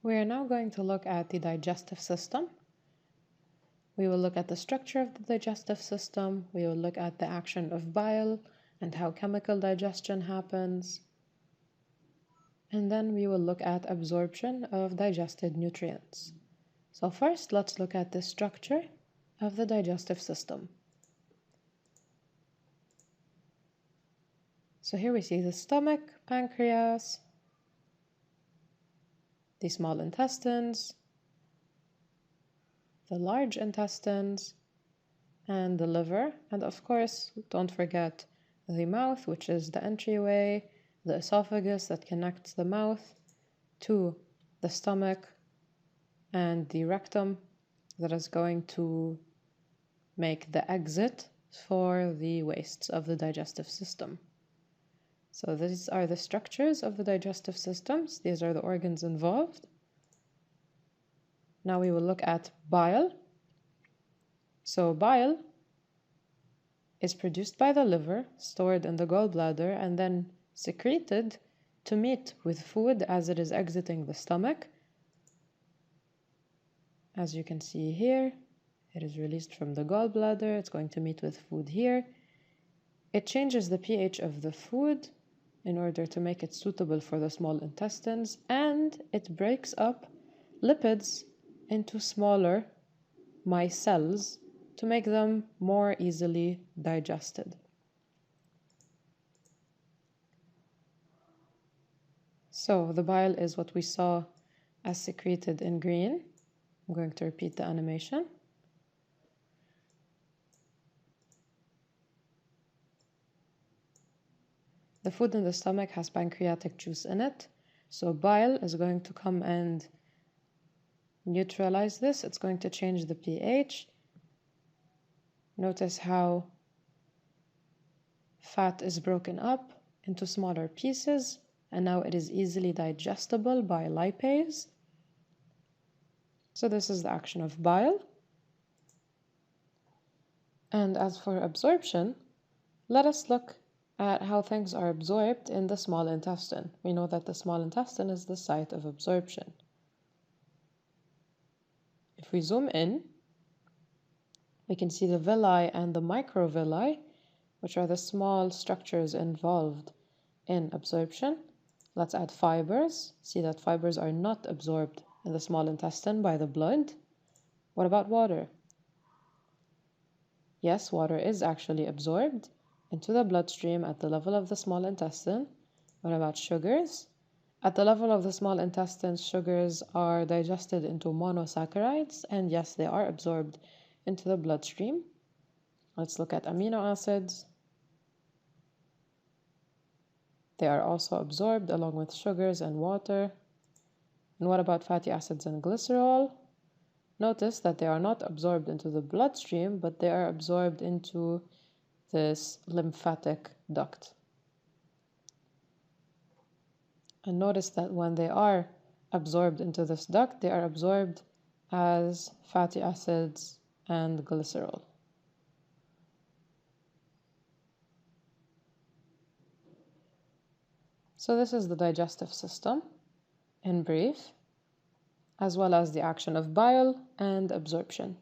We are now going to look at the digestive system. We will look at the structure of the digestive system. We will look at the action of bile and how chemical digestion happens. And then we will look at absorption of digested nutrients. So first, let's look at the structure of the digestive system. So here we see the stomach, pancreas, the small intestines, the large intestines, and the liver. And of course, don't forget the mouth, which is the entryway, the esophagus that connects the mouth to the stomach, and the rectum that is going to make the exit for the wastes of the digestive system. So these are the structures of the digestive systems. These are the organs involved. Now we will look at bile. So bile is produced by the liver, stored in the gallbladder, and then secreted to meet with food as it is exiting the stomach. As you can see here, it is released from the gallbladder. It's going to meet with food here. It changes the pH of the food in order to make it suitable for the small intestines, and it breaks up lipids into smaller micelles to make them more easily digested. So the bile is what we saw as secreted in green. I'm going to repeat the animation. The food in the stomach has pancreatic juice in it, so bile is going to come and neutralize this. It's going to change the pH. Notice how fat is broken up into smaller pieces, and now it is easily digestible by lipase. So this is the action of bile. And as for absorption, let us look at how things are absorbed in the small intestine. We know that the small intestine is the site of absorption. If we zoom in, we can see the villi and the microvilli, which are the small structures involved in absorption. Let's add fibers. See that fibers are not absorbed in the small intestine by the blood. What about water? Yes, water is actually absorbed into the bloodstream at the level of the small intestine. What about sugars? At the level of the small intestine, sugars are digested into monosaccharides, and yes, they are absorbed into the bloodstream. Let's look at amino acids. They are also absorbed along with sugars and water. And what about fatty acids and glycerol? Notice that they are not absorbed into the bloodstream, but they are absorbed into this lymphatic duct. And notice that when they are absorbed into this duct, they are absorbed as fatty acids and glycerol. So this is the digestive system in brief, as well as the action of bile and absorption.